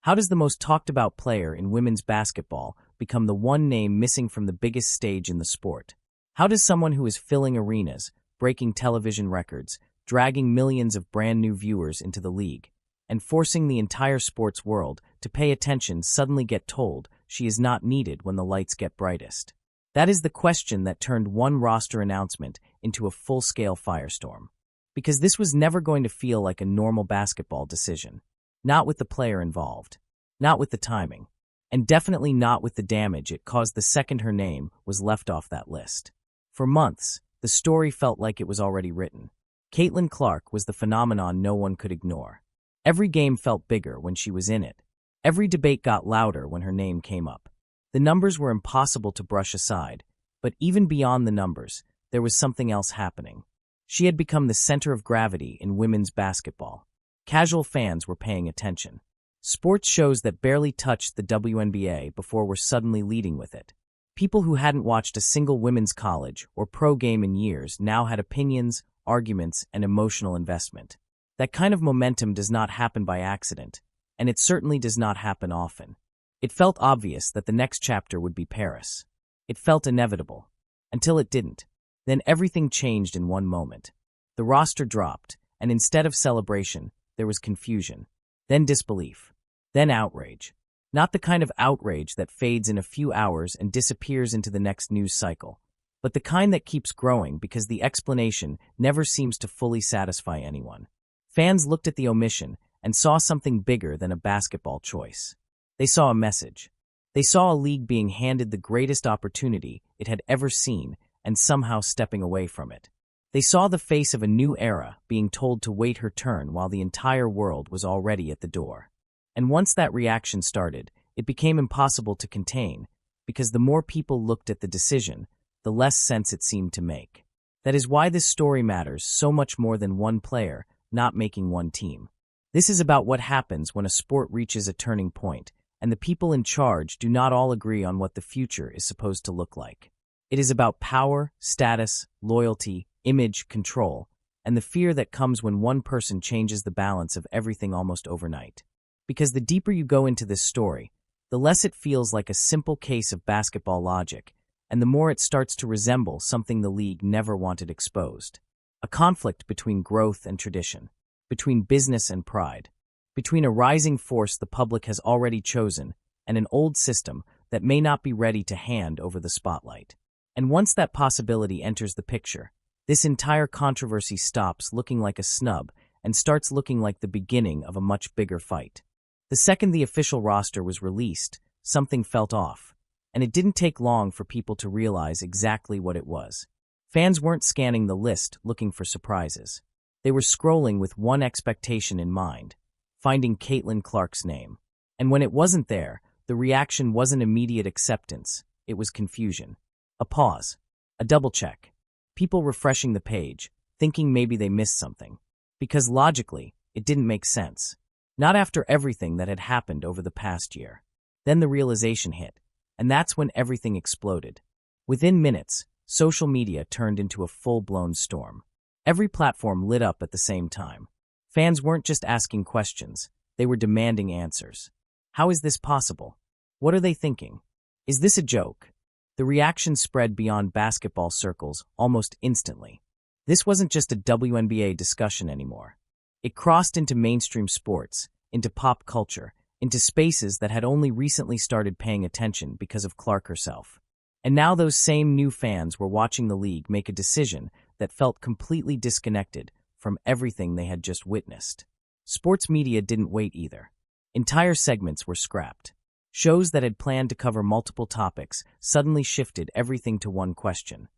How does the most talked about player in women's basketball become the one name missing from the biggest stage in the sport? How does someone who is filling arenas, breaking television records, dragging millions of brand new viewers into the league, and forcing the entire sports world to pay attention suddenly get told she is not needed when the lights get brightest? That is the question that turned one roster announcement into a full-scale firestorm. Because this was never going to feel like a normal basketball decision. Not with the player involved. Not with the timing. And definitely not with the damage it caused the second her name was left off that list. For months, the story felt like it was already written. Caitlin Clark was the phenomenon no one could ignore. Every game felt bigger when she was in it. Every debate got louder when her name came up. The numbers were impossible to brush aside, but even beyond the numbers, there was something else happening. She had become the center of gravity in women's basketball. Casual fans were paying attention. Sports shows that barely touched the WNBA before were suddenly leading with it. People who hadn't watched a single women's college or pro game in years now had opinions, arguments, and emotional investment. That kind of momentum does not happen by accident, and it certainly does not happen often. It felt obvious that the next chapter would be Paris. It felt inevitable. Until it didn't. Then everything changed in one moment. The roster dropped, and instead of celebration, there was confusion. Then disbelief. Then outrage. Not the kind of outrage that fades in a few hours and disappears into the next news cycle, but the kind that keeps growing because the explanation never seems to fully satisfy anyone. Fans looked at the omission and saw something bigger than a basketball choice. They saw a message. They saw a league being handed the greatest opportunity it had ever seen and somehow stepping away from it. They saw the face of a new era being told to wait her turn while the entire world was already at the door. And once that reaction started, it became impossible to contain, because the more people looked at the decision, the less sense it seemed to make. That is why this story matters so much more than one player not making one team. This is about what happens when a sport reaches a turning point, and the people in charge do not all agree on what the future is supposed to look like. It is about power, status, loyalty, image, control, and the fear that comes when one person changes the balance of everything almost overnight. Because the deeper you go into this story, the less it feels like a simple case of basketball logic, and the more it starts to resemble something the league never wanted exposed. A conflict between growth and tradition, between business and pride, between a rising force the public has already chosen and an old system that may not be ready to hand over the spotlight. And once that possibility enters the picture, this entire controversy stops looking like a snub and starts looking like the beginning of a much bigger fight. The second the official roster was released, something felt off, and it didn't take long for people to realize exactly what it was. Fans weren't scanning the list looking for surprises. They were scrolling with one expectation in mind, finding Caitlin Clark's name. And when it wasn't there, the reaction wasn't immediate acceptance, it was confusion. A pause. A double check. People refreshing the page, thinking maybe they missed something. Because logically, it didn't make sense. Not after everything that had happened over the past year. Then the realization hit, and that's when everything exploded. Within minutes, social media turned into a full-blown storm. Every platform lit up at the same time. Fans weren't just asking questions, they were demanding answers. How is this possible? What are they thinking? Is this a joke? The reaction spread beyond basketball circles almost instantly. This wasn't just a WNBA discussion anymore. It crossed into mainstream sports, into pop culture, into spaces that had only recently started paying attention because of Clark herself. And now those same new fans were watching the league make a decision that felt completely disconnected from everything they had just witnessed. Sports media didn't wait either. Entire segments were scrapped. Shows that had planned to cover multiple topics suddenly shifted everything to one question.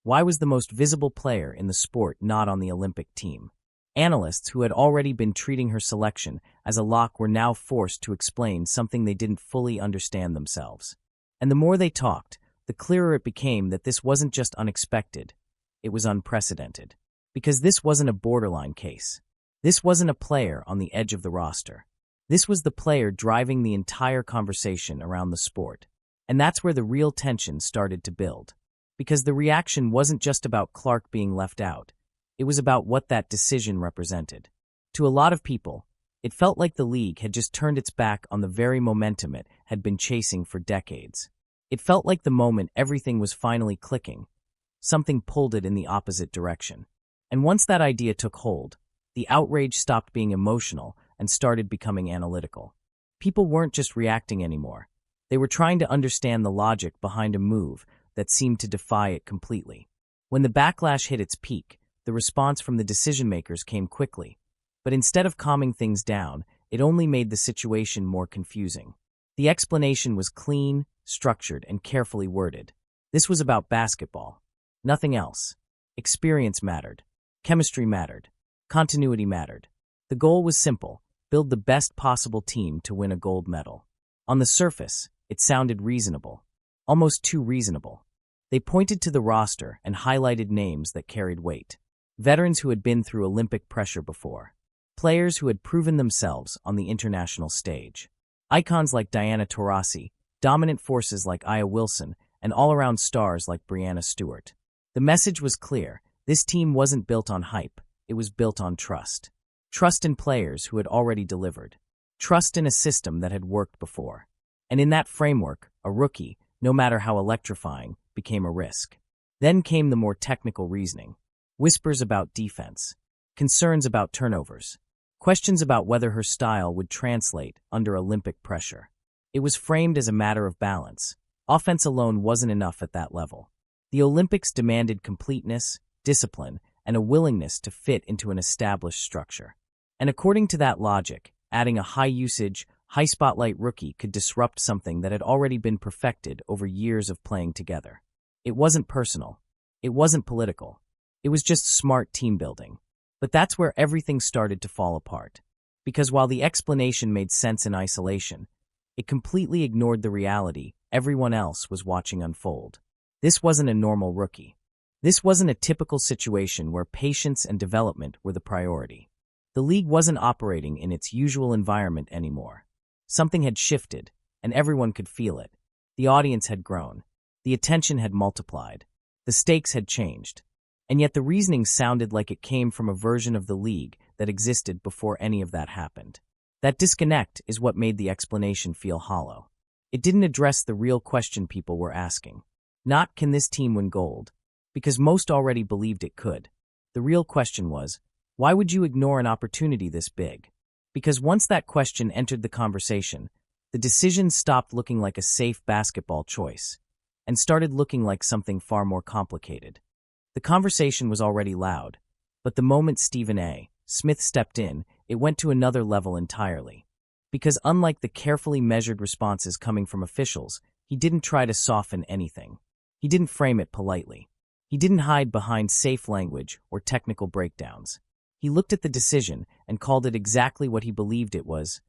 Why was the most visible player in the sport not on the Olympic team? Analysts who had already been treating her selection as a lock were now forced to explain something they didn't fully understand themselves. And the more they talked, the clearer it became that this wasn't just unexpected, it was unprecedented. Because this wasn't a borderline case. This wasn't a player on the edge of the roster. This was the player driving the entire conversation around the sport. And that's where the real tension started to build. Because the reaction wasn't just about Clark being left out. It was about what that decision represented. To a lot of people, It felt like the league had just turned its back on the very momentum it had been chasing for decades. It felt like the moment everything was finally clicking, something pulled it in the opposite direction. And once that idea took hold, the outrage stopped being emotional and started becoming analytical. People weren't just reacting anymore. They were trying to understand the logic behind a move that seemed to defy it completely. When the backlash hit its peak, the response from the decision-makers came quickly. But instead of calming things down, it only made the situation more confusing. The explanation was clean, structured, and carefully worded. This was about basketball. Nothing else. Experience mattered. Chemistry mattered. Continuity mattered. The goal was simple: build the best possible team to win a gold medal. On the surface, it sounded reasonable. Almost too reasonable. They pointed to the roster and highlighted names that carried weight. Veterans who had been through Olympic pressure before. Players who had proven themselves on the international stage. Icons like Diana Taurasi, dominant forces like Aya Wilson, and all-around stars like Breanna Stewart. The message was clear: this team wasn't built on hype, it was built on trust. Trust in players who had already delivered. Trust in a system that had worked before. And in that framework, a rookie, no matter how electrifying, became a risk. Then came the more technical reasoning. Whispers about defense. Concerns about turnovers. Questions about whether her style would translate under Olympic pressure. It was framed as a matter of balance. Offense alone wasn't enough at that level. The Olympics demanded completeness, discipline, and a willingness to fit into an established structure. And according to that logic, adding a high-usage, high-spotlight rookie could disrupt something that had already been perfected over years of playing together. It wasn't personal. It wasn't political. It was just smart team building. But that's where everything started to fall apart. Because while the explanation made sense in isolation, it completely ignored the reality everyone else was watching unfold. This wasn't a normal rookie. This wasn't a typical situation where patience and development were the priority. The league wasn't operating in its usual environment anymore. Something had shifted, and everyone could feel it. The audience had grown. The attention had multiplied. The stakes had changed. And yet the reasoning sounded like it came from a version of the league that existed before any of that happened. That disconnect is what made the explanation feel hollow. It didn't address the real question people were asking. Not, can this team win gold? Because most already believed it could. The real question was, why would you ignore an opportunity this big? Because once that question entered the conversation, the decision stopped looking like a safe basketball choice and started looking like something far more complicated. The conversation was already loud, but the moment Stephen A. Smith stepped in, it went to another level entirely. Because unlike the carefully measured responses coming from officials, he didn't try to soften anything. He didn't frame it politely. He didn't hide behind safe language or technical breakdowns. He looked at the decision and called it exactly what he believed it was: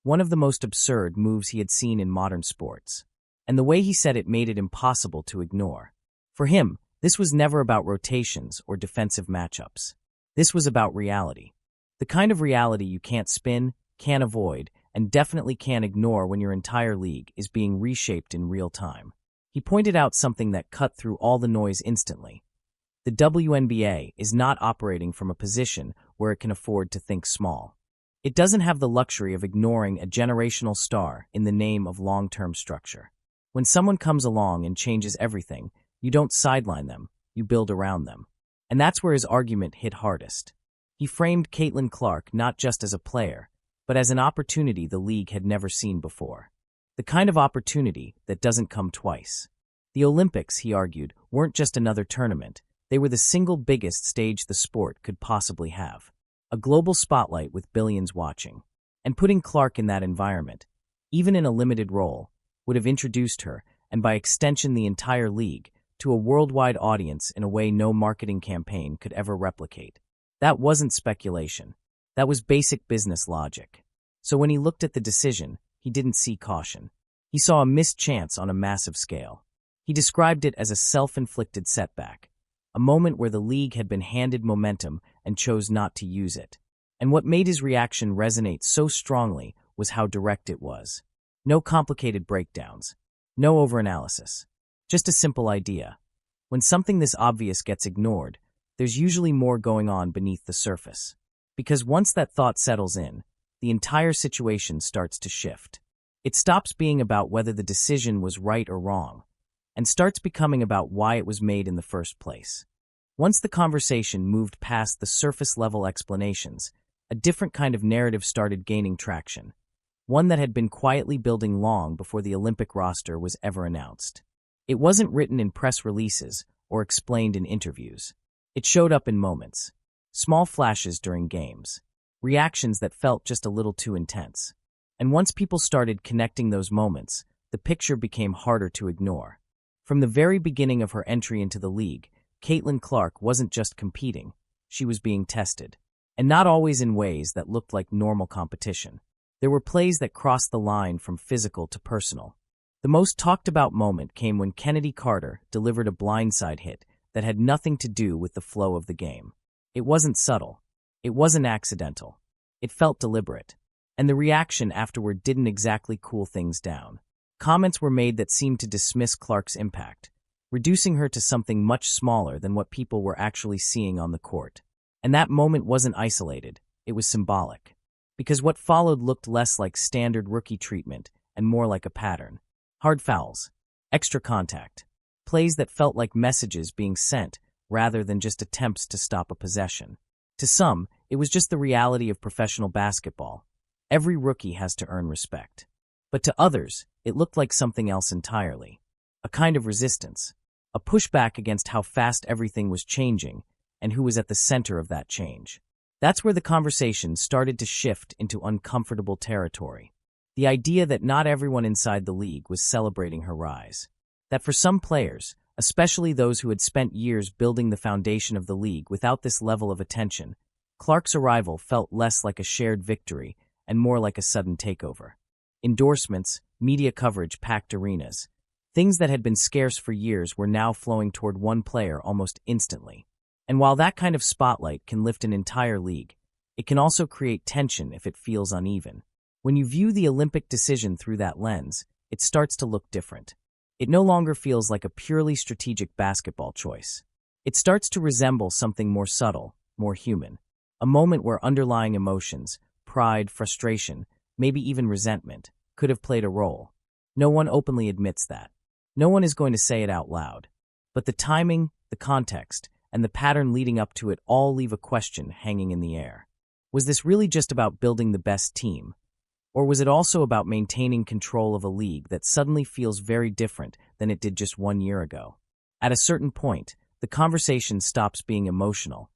one of the most absurd moves he had seen in modern sports. And the way he said it made it impossible to ignore. For him, this was never about rotations or defensive matchups. This was about reality. The kind of reality you can't spin, can't avoid, and definitely can't ignore when your entire league is being reshaped in real time. He pointed out something that cut through all the noise instantly. The WNBA is not operating from a position where it can afford to think small. It doesn't have the luxury of ignoring a generational star in the name of long-term structure. When someone comes along and changes everything, you don't sideline them, you build around them. And that's where his argument hit hardest. He framed Caitlin Clark not just as a player, but as an opportunity the league had never seen before. The kind of opportunity that doesn't come twice. The Olympics, he argued, weren't just another tournament. They were the single biggest stage the sport could possibly have. A global spotlight with billions watching. And putting Clark in that environment, even in a limited role, would have introduced her, and by extension the entire league, to a worldwide audience in a way no marketing campaign could ever replicate. That wasn't speculation. That was basic business logic. So when he looked at the decision, he didn't see caution. He saw a missed chance on a massive scale. He described it as a self-inflicted setback, a moment where the league had been handed momentum and chose not to use it. And what made his reaction resonate so strongly was how direct it was. No complicated breakdowns. No overanalysis. Just a simple idea. When something this obvious gets ignored, there's usually more going on beneath the surface. Because once that thought settles in, the entire situation starts to shift. It stops being about whether the decision was right or wrong, and starts becoming about why it was made in the first place. Once the conversation moved past the surface-level explanations, a different kind of narrative started gaining traction, one that had been quietly building long before the Olympic roster was ever announced. It wasn't written in press releases or explained in interviews. It showed up in moments, small flashes during games, reactions that felt just a little too intense. And once people started connecting those moments, the picture became harder to ignore. From the very beginning of her entry into the league, Caitlin Clark wasn't just competing, she was being tested. And not always in ways that looked like normal competition. There were plays that crossed the line from physical to personal. The most talked-about moment came when Kennedy Carter delivered a blindside hit that had nothing to do with the flow of the game. It wasn't subtle. It wasn't accidental. It felt deliberate. And the reaction afterward didn't exactly cool things down. Comments were made that seemed to dismiss Clark's impact, reducing her to something much smaller than what people were actually seeing on the court. And that moment wasn't isolated, it was symbolic. Because what followed looked less like standard rookie treatment and more like a pattern. Hard fouls, extra contact, plays that felt like messages being sent rather than just attempts to stop a possession. To some, it was just the reality of professional basketball. Every rookie has to earn respect. But to others, it looked like something else entirely. A kind of resistance, a pushback against how fast everything was changing and who was at the center of that change. That's where the conversation started to shift into uncomfortable territory. The idea that not everyone inside the league was celebrating her rise. That for some players, especially those who had spent years building the foundation of the league without this level of attention, Clark's arrival felt less like a shared victory and more like a sudden takeover. Endorsements, media coverage packed arenas. Things that had been scarce for years were now flowing toward one player almost instantly. And while that kind of spotlight can lift an entire league, it can also create tension if it feels uneven. When you view the Olympic decision through that lens, it starts to look different. It no longer feels like a purely strategic basketball choice. It starts to resemble something more subtle, more human. A moment where underlying emotions, pride, frustration, maybe even resentment, could have played a role. No one openly admits that. No one is going to say it out loud. But the timing, the context, and the pattern leading up to it all leave a question hanging in the air. Was this really just about building the best team? Or was it also about maintaining control of a league that suddenly feels very different than it did just 1 year ago? At a certain point, the conversation stops being emotional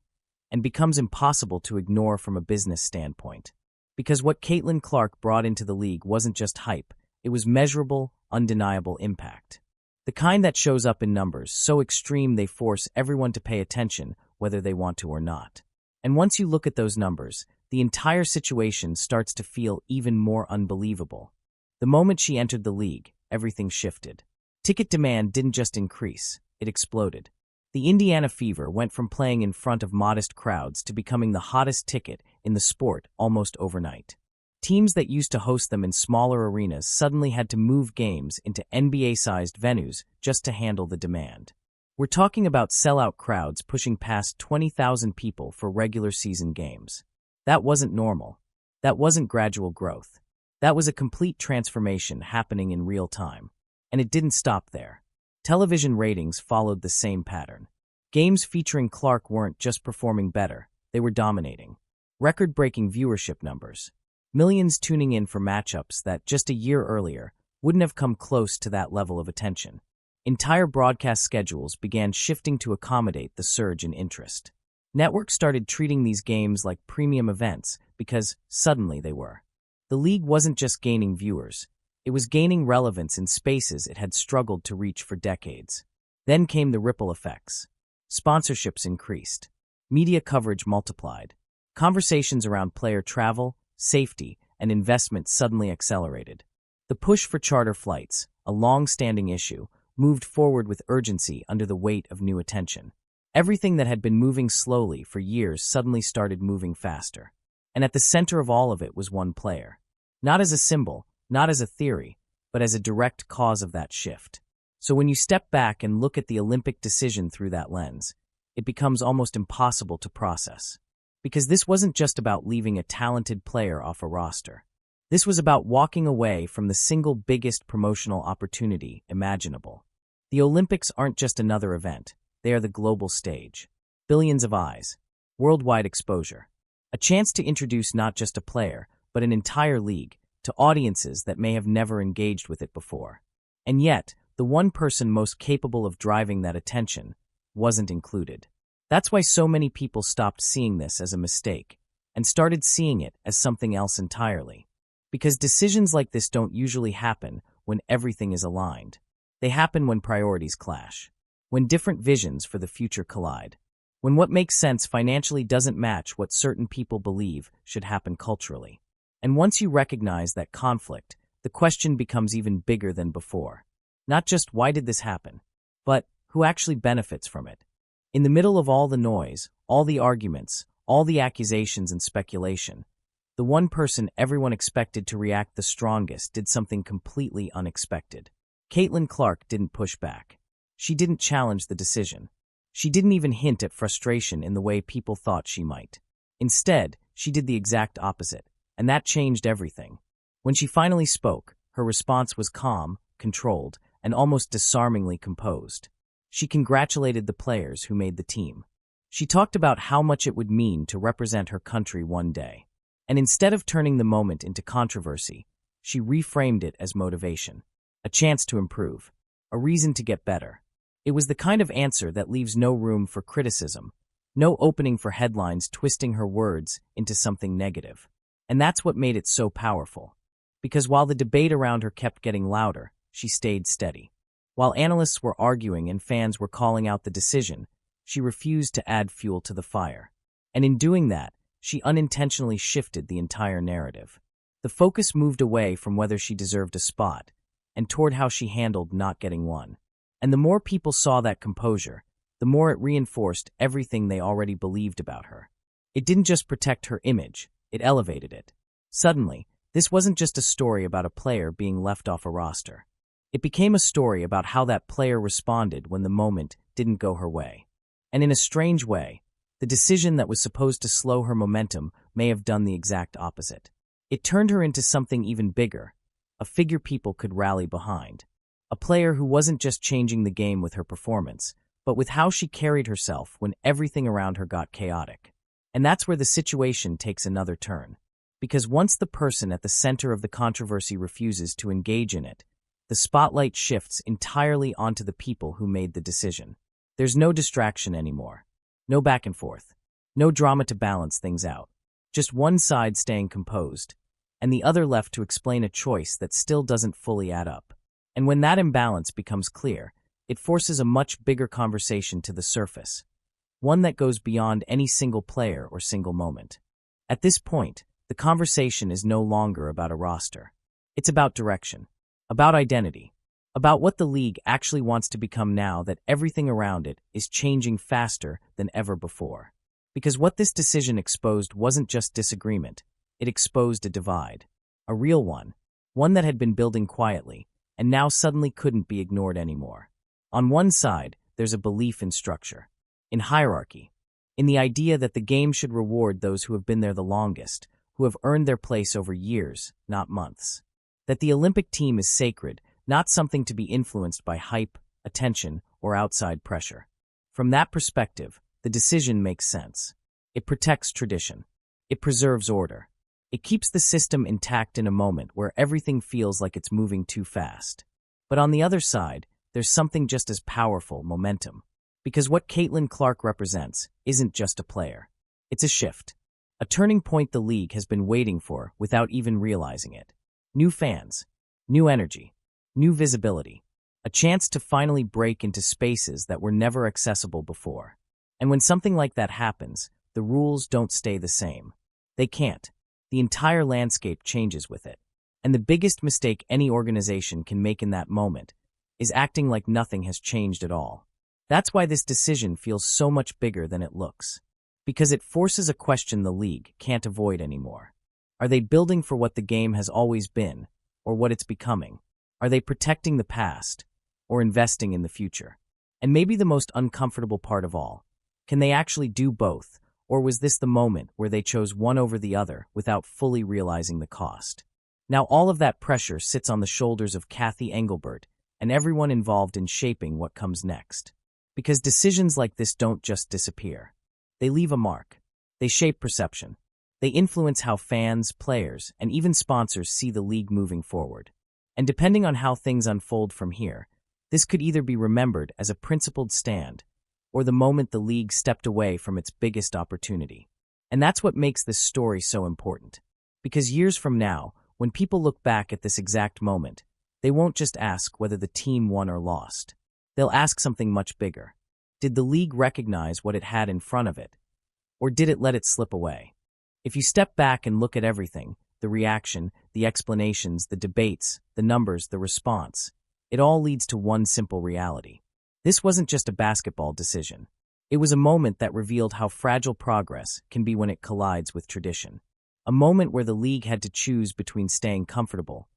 and becomes impossible to ignore from a business standpoint. Because what Caitlin Clark brought into the league wasn't just hype, it was measurable, undeniable impact. The kind that shows up in numbers so extreme they force everyone to pay attention whether they want to or not. And once you look at those numbers, the entire situation starts to feel even more unbelievable. The moment she entered the league, everything shifted. Ticket demand didn't just increase, it exploded. The Indiana Fever went from playing in front of modest crowds to becoming the hottest ticket in the sport almost overnight. Teams that used to host them in smaller arenas suddenly had to move games into NBA-sized venues just to handle the demand. We're talking about sellout crowds pushing past 20,000 people for regular season games. That wasn't normal. That wasn't gradual growth. That was a complete transformation happening in real time. And it didn't stop there. Television ratings followed the same pattern. Games featuring Clark weren't just performing better, they were dominating. Record-breaking viewership numbers. Millions tuning in for matchups that, just a year earlier, wouldn't have come close to that level of attention. Entire broadcast schedules began shifting to accommodate the surge in interest. Networks started treating these games like premium events because, suddenly, they were. The league wasn't just gaining viewers. It was gaining relevance in spaces it had struggled to reach for decades. Then came the ripple effects. Sponsorships increased. Media coverage multiplied. Conversations around player travel, safety, and investment suddenly accelerated. The push for charter flights, a long-standing issue, moved forward with urgency under the weight of new attention. Everything that had been moving slowly for years suddenly started moving faster. And at the center of all of it was one player. Not as a symbol, not as a theory, but as a direct cause of that shift. So when you step back and look at the Olympic decision through that lens, it becomes almost impossible to process. Because this wasn't just about leaving a talented player off a roster. This was about walking away from the single biggest promotional opportunity imaginable. The Olympics aren't just another event. They are the global stage. Billions of eyes. Worldwide exposure. A chance to introduce not just a player, but an entire league, to audiences that may have never engaged with it before. And yet, the one person most capable of driving that attention wasn't included. That's why so many people stopped seeing this as a mistake and started seeing it as something else entirely. Because decisions like this don't usually happen when everything is aligned. They happen when priorities clash, when different visions for the future collide, when what makes sense financially doesn't match what certain people believe should happen culturally. And once you recognize that conflict, the question becomes even bigger than before. Not just why did this happen, but who actually benefits from it. In the middle of all the noise, all the arguments, all the accusations and speculation, the one person everyone expected to react the strongest did something completely unexpected. Caitlin Clark didn't push back. She didn't challenge the decision. She didn't even hint at frustration in the way people thought she might. Instead, she did the exact opposite, and that changed everything. When she finally spoke, her response was calm, controlled, and almost disarmingly composed. She congratulated the players who made the team. She talked about how much it would mean to represent her country one day. And instead of turning the moment into controversy, she reframed it as motivation, a chance to improve, a reason to get better. It was the kind of answer that leaves no room for criticism, no opening for headlines twisting her words into something negative. And that's what made it so powerful. Because while the debate around her kept getting louder, she stayed steady. While analysts were arguing and fans were calling out the decision, she refused to add fuel to the fire. And in doing that, she unintentionally shifted the entire narrative. The focus moved away from whether she deserved a spot and toward how she handled not getting one. And the more people saw that composure, the more it reinforced everything they already believed about her. It didn't just protect her image, it elevated it. Suddenly, this wasn't just a story about a player being left off a roster. It became a story about how that player responded when the moment didn't go her way. And in a strange way, the decision that was supposed to slow her momentum may have done the exact opposite. It turned her into something even bigger, a figure people could rally behind. A player who wasn't just changing the game with her performance, but with how she carried herself when everything around her got chaotic. And that's where the situation takes another turn. Because once the person at the center of the controversy refuses to engage in it, the spotlight shifts entirely onto the people who made the decision. There's no distraction anymore. No back and forth. No drama to balance things out. Just one side staying composed, and the other left to explain a choice that still doesn't fully add up. And when that imbalance becomes clear, it forces a much bigger conversation to the surface. One that goes beyond any single player or single moment. At this point, the conversation is no longer about a roster. It's about direction. About identity, about what the league actually wants to become now that everything around it is changing faster than ever before. Because what this decision exposed wasn't just disagreement, it exposed a divide. A real one that had been building quietly, and now suddenly couldn't be ignored anymore. On one side, there's a belief in structure, in hierarchy, in the idea that the game should reward those who have been there the longest, who have earned their place over years, not months. That the Olympic team is sacred, not something to be influenced by hype, attention, or outside pressure. From that perspective, the decision makes sense. It protects tradition. It preserves order. It keeps the system intact in a moment where everything feels like it's moving too fast. But on the other side, there's something just as powerful, momentum. Because what Caitlin Clark represents isn't just a player. It's a shift. A turning point the league has been waiting for without even realizing it. New fans, new energy, new visibility, a chance to finally break into spaces that were never accessible before. And when something like that happens, the rules don't stay the same. They can't. The entire landscape changes with it. And the biggest mistake any organization can make in that moment is acting like nothing has changed at all. That's why this decision feels so much bigger than it looks. Because it forces a question the league can't avoid anymore. Are they building for what the game has always been, or what it's becoming? Are they protecting the past, or investing in the future? And maybe the most uncomfortable part of all, can they actually do both, Or was this the moment where they chose one over the other without fully realizing the cost? Now all of that pressure sits on the shoulders of Kathy Engelbert and everyone involved in shaping what comes next. Because decisions like this don't just disappear. They leave a mark. They shape perception. They influence how fans, players, and even sponsors see the league moving forward. And depending on how things unfold from here, this could either be remembered as a principled stand or the moment the league stepped away from its biggest opportunity. And that's what makes this story so important. Because years from now, when people look back at this exact moment, they won't just ask whether the team won or lost. They'll ask something much bigger. Did the league recognize what it had in front of it? Or did it let it slip away? If you step back and look at everything, the reaction, the explanations, the debates, the numbers, the response, it all leads to one simple reality. This wasn't just a basketball decision. It was a moment that revealed how fragile progress can be when it collides with tradition. A moment where the league had to choose between staying comfortable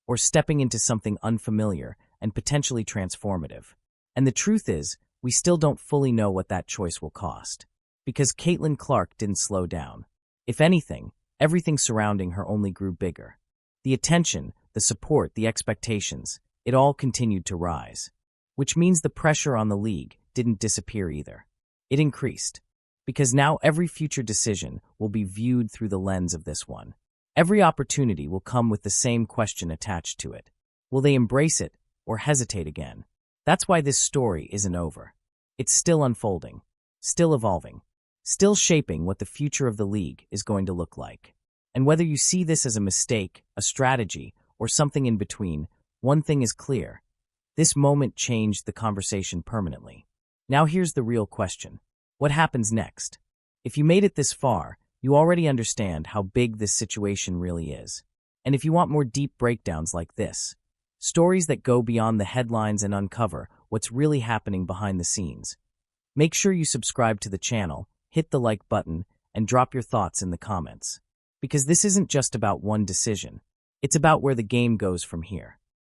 or stepping into something unfamiliar and potentially transformative. And the truth is, we still don't fully know what that choice will cost. Because Caitlin Clark didn't slow down. If anything, everything surrounding her only grew bigger. The attention, the support, the expectations, it all continued to rise. Which means the pressure on the league didn't disappear either. It increased. Because now every future decision will be viewed through the lens of this one. Every opportunity will come with the same question attached to it. Will they embrace it or hesitate again? That's why this story isn't over. It's still unfolding, still evolving, still shaping what the future of the league is going to look like. And whether you see this as a mistake, a strategy, or something in between, one thing is clear. This moment changed the conversation permanently. Now here's the real question. What happens next? If you made it this far, you already understand how big this situation really is. And if you want more deep breakdowns like this, stories that go beyond the headlines and uncover what's really happening behind the scenes, make sure you subscribe to the channel, hit the like button, and drop your thoughts in the comments. Because this isn't just about one decision. It's about where the game goes from here.